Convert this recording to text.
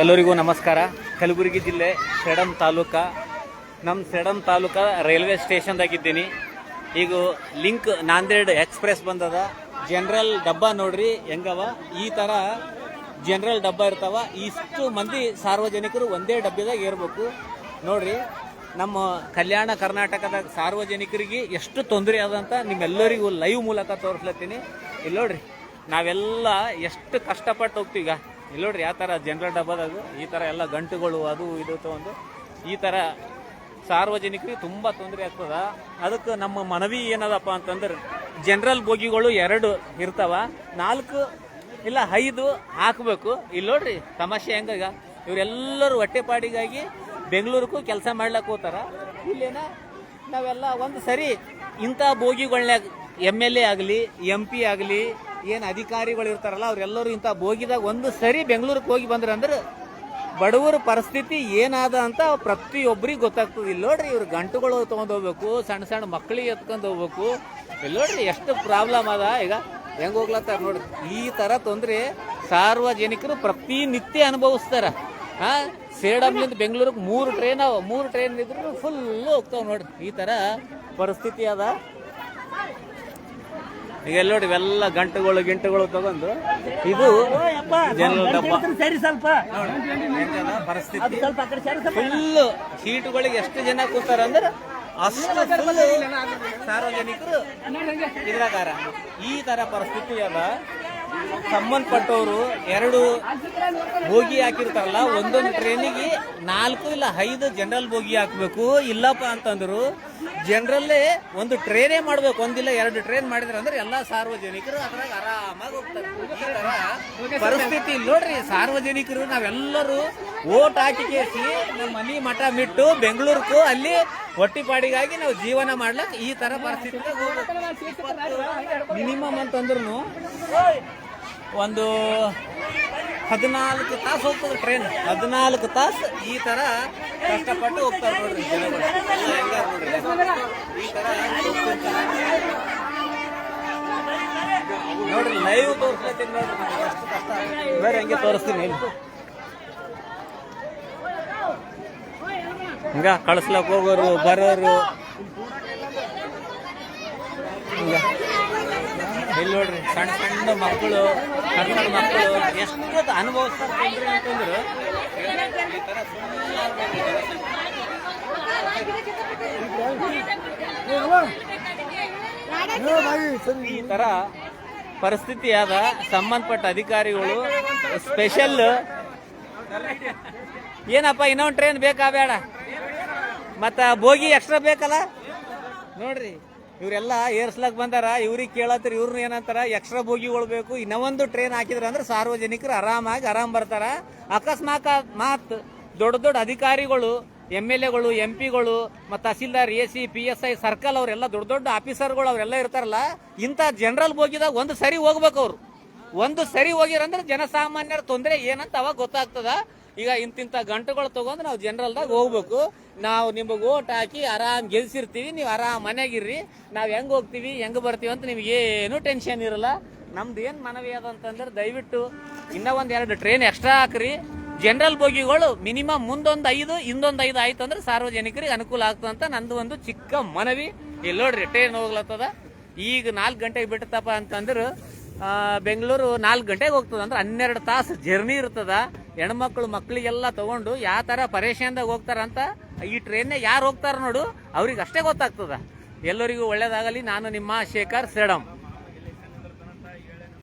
ಎಲ್ಲರಿಗೂ ನಮಸ್ಕಾರ. ಕಲಬುರಗಿ ಜಿಲ್ಲೆ ಸೇಡಂ ತಾಲೂಕ, ನಮ್ಮ ಸೇಡಂ ತಾಲೂಕ ರೈಲ್ವೆ ಸ್ಟೇಷನ್ದಾಗಿದ್ದೀನಿ. ಈಗ ಲಿಂಕ್ ನಾಂದೇಡ್ ಎಕ್ಸ್ಪ್ರೆಸ್ ಬಂದದ. ಜನರಲ್ ಡಬ್ಬ ನೋಡ್ರಿ ಹೆಂಗವ. ಈ ಥರ ಜನರಲ್ ಡಬ್ಬ ಇರ್ತಾವ. ಇಷ್ಟು ಮಂದಿ ಸಾರ್ವಜನಿಕರು ಒಂದೇ ಡಬ್ಬಿದಾಗ ಏರ್ಬೇಕು ನೋಡ್ರಿ. ನಮ್ಮ ಕಲ್ಯಾಣ ಕರ್ನಾಟಕದ ಸಾರ್ವಜನಿಕರಿಗೆ ಎಷ್ಟು ತೊಂದರೆ ಆದಂತ ನಿಮ್ಮೆಲ್ಲರಿಗೂ ಲೈವ್ ಮೂಲಕ ತೋರಿಸ್ಲತ್ತೀನಿ. ಇಲ್ಲಿ ನೋಡ್ರಿ, ನಾವೆಲ್ಲ ಎಷ್ಟು ಕಷ್ಟಪಟ್ಟು ಹೋಗ್ತೀವಿ. ಈಗ ಇಲ್ಲಿ ನೋಡ್ರಿ ಯಾವ ಥರ ಜನರಲ್ ಡಬ್ಬದಾಗ ಈ ಥರ ಎಲ್ಲ ಗಂಟುಗಳು ಅದು ಇದು ತಗೊಂಡು ಈ ಥರ ಸಾರ್ವಜನಿಕರಿಗೆ ತುಂಬ ತೊಂದರೆ ಆಗ್ತದ. ಅದಕ್ಕೆ ನಮ್ಮ ಮನವಿ ಏನದಪ್ಪ ಅಂತಂದ್ರೆ, ಜನರಲ್ ಬೋಗಿಗಳು 2 ಇರ್ತಾವ, 4 ಇಲ್ಲ 5 ಹಾಕಬೇಕು. ಇಲ್ಲಿ ನೋಡ್ರಿ ತಮಾಷೆ ಹೆಂಗ, ಇವರೆಲ್ಲರೂ ಹೊಟ್ಟೆಪಾಡಿಗಾಗಿ ಬೆಂಗಳೂರಿಗೂ ಕೆಲಸ ಮಾಡ್ಲಕ್ಕೆ ಹೋಗ್ತಾರ. ಇಲ್ಲೇನ ನಾವೆಲ್ಲ ಒಂದು ಸರಿ ಇಂಥ ಬೋಗಿಗಳನ್ಯಾಗ MLA ಆಗಲಿ MP ಆಗಲಿ ಏನು ಅಧಿಕಾರಿಗಳು ಇರ್ತಾರಲ್ಲ, ಅವರೆಲ್ಲರೂ ಇಂಥ ಬೋಗಿದಾಗ ಒಂದು ಸರಿ ಬೆಂಗಳೂರಿಗೆ ಹೋಗಿ ಬಂದ್ರೆ ಅಂದ್ರೆ ಬಡವರ ಪರಿಸ್ಥಿತಿ ಏನಾದ ಅಂತ ಪ್ರತಿಯೊಬ್ಬರಿಗೆ ಗೊತ್ತಾಗ್ತದೆ. ಇಲ್ಲಿ ನೋಡ್ರಿ, ಇವ್ರು ಗಂಟುಗಳು ತೊಗೊಂಡು ಹೋಗ್ಬೇಕು, ಸಣ್ಣ ಸಣ್ಣ ಮಕ್ಕಳಿಗೆ ಎತ್ಕೊಂಡು ಹೋಗ್ಬೇಕು. ಇಲ್ಲಿ ನೋಡ್ರಿ ಎಷ್ಟು ಪ್ರಾಬ್ಲಮ್ ಅದ. ಈಗ ಹೆಂಗೆ ಹೋಗ್ಲತ್ತಾರ ನೋಡ್ರಿ. ಈ ಥರ ತೊಂದರೆ ಸಾರ್ವಜನಿಕರು ಪ್ರತಿನಿತ್ಯ ಅನುಭವಿಸ್ತಾರ. ಸೇಡಂಲಿಂದ ಬೆಂಗಳೂರಿಗೆ 3 ಟ್ರೈನ್ ಇದ್ರು ಫುಲ್ಲು ಹೋಗ್ತಾವ ನೋಡ್ರಿ. ಈ ಥರ ಪರಿಸ್ಥಿತಿ ಅದ. ಈಗ ಎಲ್ಲ ನೋಡಿ, ಇವೆಲ್ಲ ಗಿಂಟುಗಳು ತಗೊಂಡು ಇದು ಜನರಲ್ ಡಬ್ಬ ಪರಿಸ್ಥಿತಿ. ಫುಲ್ಲು ಸೀಟುಗಳಿಗೆ ಎಷ್ಟು ಜನ ಕೂತಾರ ಅಂದ್ರೆ ಅಷ್ಟು ಸಾರ್ವಜನಿಕರು ಇದ್ರಾಗಾರ. ಈ ತರ ಪರಿಸ್ಥಿತಿ ಅದ. ಸಂಬಂಧಪಟ್ಟವರು 2 ಬೋಗಿ ಹಾಕಿರ್ತಾರಲ್ಲ, ಒಂದೊಂದು ಟ್ರೈನಿಗೆ 4 ಇಲ್ಲ 5 ಜನರಲ್ ಬೋಗಿ ಹಾಕ್ಬೇಕು. ಇಲ್ಲಪ್ಪ ಅಂತಂದ್ರು ಜನರಲ್ಲೇ ಒಂದು ಟ್ರೈನೇ ಮಾಡ್ಬೇಕು. ಒಂದಿಲ್ಲ 2 ಟ್ರೈನ್ ಮಾಡಿದ್ರೆ ಅಂದ್ರೆ ಎಲ್ಲಾ ಸಾರ್ವಜನಿಕರು ಅದ್ರಾಗ ಆರಾಮಾಗಿ ಹೋಗ್ತಾರೆ. ಈ ತರ ಪರಿಸ್ಥಿತಿ ನೋಡ್ರಿ. ಸಾರ್ವಜನಿಕರು ನಾವೆಲ್ಲರೂ ಓಟ್ ಹಾಕಿ ಕೇಸಿ ನಮ್ಮ ಮನಿ ಮಠ ಬಿಟ್ಟು ಬೆಂಗಳೂರಿಗೂ ಅಲ್ಲಿ ಹೊಟ್ಟಿಪಾಡಿಗಾಗಿ ನಾವು ಜೀವನ ಮಾಡ್ಲಕ್ ಈ ತರ ಪರಿಸ್ಥಿತಿ ಮಿನಿಮಮ್ ಅಂತಂದ್ರು ಒಂದು 14 ತಾಸು ಹೋಗ್ತದೆ ಟ್ರೈನ್. 14 ತಾಸು ಈ ತರ ಕಷ್ಟಪಟ್ಟು ಹೋಗ್ತಾರೆ ನೋಡ್ರಿ ಜನಗಳು. ಈ ತರ ನೋಡ್ರಿ, ಲೈವ್ ತೋರಿಸ್ಲತ್ತೀನಿ ನೋಡ್ರಿ. ಎಷ್ಟು ಕಷ್ಟ ಬೇರೆ ಹೆಂಗೆ ತೋರಿಸ್ತೀನಿ. ಹಿಂಗ ಕಳಿಸ್ಲಕ್ ಹೋಗೋರು ಬರೋರು ಹಿಂಗ. ಇಲ್ಲಿ ನೋಡ್ರಿ, ಸಣ್ಣ ಸಣ್ಣ ಮಕ್ಕಳು, ಸಣ್ಣ ಮಕ್ಕಳು ಎಷ್ಟು ಅನುಭವಿಸ್ತಾರೆ ಅಂತಂದ್ರೆ ಈ ತರ ಪರಿಸ್ಥಿತಿ ಆದ. ಸಂಬಂಧಪಟ್ಟ ಅಧಿಕಾರಿಗಳು ಸ್ಪೆಷಲ್ ಏನಪ್ಪ ಇನ್ನೊಂದು ಟ್ರೈನ್ ಬೇಕಾ ಬೇಡ, ಮತ್ತ ಬೋಗಿ ಎಕ್ಸ್ಟ್ರಾ ಬೇಕಲ್ಲ ನೋಡ್ರಿ. ಇವರೆಲ್ಲ ಏರ್ಸ್ಲಕ್ ಬಂದಾರ, ಇವ್ರಿಗೆ ಕೇಳತ್ರಿ, ಇವ್ರನ್ನ ಏನಂತಾರ ಎಕ್ಸ್ಟ್ರಾ ಬೋಗಿಗಳು ಬೇಕು. ಇನ್ನೊಂದು ಟ್ರೈನ್ ಹಾಕಿದ್ರ ಅಂದ್ರೆ ಸಾರ್ವಜನಿಕರು ಆರಾಮ್ ಬರ್ತಾರ. ಅಕಸ್ಮಾತ್ ದೊಡ್ಡ ಅಧಿಕಾರಿಗಳು, MLAಗಳು, MP ಗಳು, ಮತ್ತು ತಹಸೀಲ್ದಾರ್, AC, PSI, ಸರ್ಕಲ್ ಅವರೆಲ್ಲ ದೊಡ್ಡ ಆಫೀಸರ್ಗಳು ಅವರೆಲ್ಲ ಇರ್ತಾರಲ್ಲ, ಇಂಥ ಜನರಲ್ ಬೋಗಿದಾಗ ಒಂದು ಸರಿ ಹೋಗ್ಬೇಕು. ಅವ್ರು ಒಂದು ಸರಿ ಹೋಗಿರಂದ್ರೆ ಜನಸಾಮಾನ್ಯರ ತೊಂದರೆ ಏನಂತ ಅವಾಗ ಗೊತ್ತಾಗ್ತದ. ಈಗ ಇಂತಿಂಥ ಗಂಟುಗಳು ತಗೊಂಡು ನಾವು ಜನರಲ್ದಾಗ ಹೋಗ್ಬೇಕು. ನಾವು ನಿಮಗೆ ಓಟ್ ಹಾಕಿ ಆರಾಮ್ ಗೆಲ್ಸಿರ್ತೀವಿ, ನೀವು ಆರಾಮ್ ಮನೆಯಾಗಿರ್ರಿ. ನಾವು ಹೆಂಗ್ ಹೋಗ್ತೀವಿ ಹೆಂಗ್ ಬರ್ತೀವಿ ಅಂತ ನಿಮ್ಗೇನು ಟೆನ್ಷನ್ ಇರಲ್ಲ. ನಮ್ದು ಏನು ಮನವಿ ಅದಂತಂದ್ರೆ, ದಯವಿಟ್ಟು ಇನ್ನೊಂದು 2 ಟ್ರೈನ್ ಎಕ್ಸ್ಟ್ರಾ ಹಾಕ್ರಿ. ಜನರಲ್ ಬೋಗಿಗಳು ಮಿನಿಮಮ್ ಮುಂದೊಂದು 5 ಹಿಂದೊಂದು 5 ಆಯ್ತು ಅಂದ್ರೆ ಸಾರ್ವಜನಿಕರಿಗೆ ಅನುಕೂಲ ಆಗ್ತದಂತ ನಂದು ಒಂದು ಚಿಕ್ಕ ಮನವಿ. ಇಲ್ಲಿ ನೋಡ್ರಿ, ಟ್ರೈನ್ ಹೋಗ್ಲತ್ತದ. ಈಗ 4 ಗಂಟೆಗೆ ಬಿಟ್ಟತಪ್ಪ ಅಂತಂದ್ರೆ ಬೆಂಗಳೂರು 4 ಗಂಟೆಗೆ ಹೋಗ್ತದ ಅಂದ್ರೆ 12 ತಾಸು ಜರ್ನಿ ಇರ್ತದ. ಹೆಣ್ಮಕ್ಳು ಮಕ್ಳಿಗೆಲ್ಲ ತಗೊಂಡು ಯಾವ ತರ ಪರೇಶಾನ್ದಾಗ ಹೋಗ್ತಾರಂತ ಈ ಟ್ರೈನ್ ಯಾರು ಹೋಗ್ತಾರ ನೋಡು, ಅವ್ರಿಗೆ ಅಷ್ಟೇ ಗೊತ್ತಾಗ್ತದ. ಎಲ್ಲರಿಗೂ ಒಳ್ಳೇದಾಗಲಿ. ನಾನು ನಿಮ್ಮ ಶೇಖರ್ ಸೇಡಂ.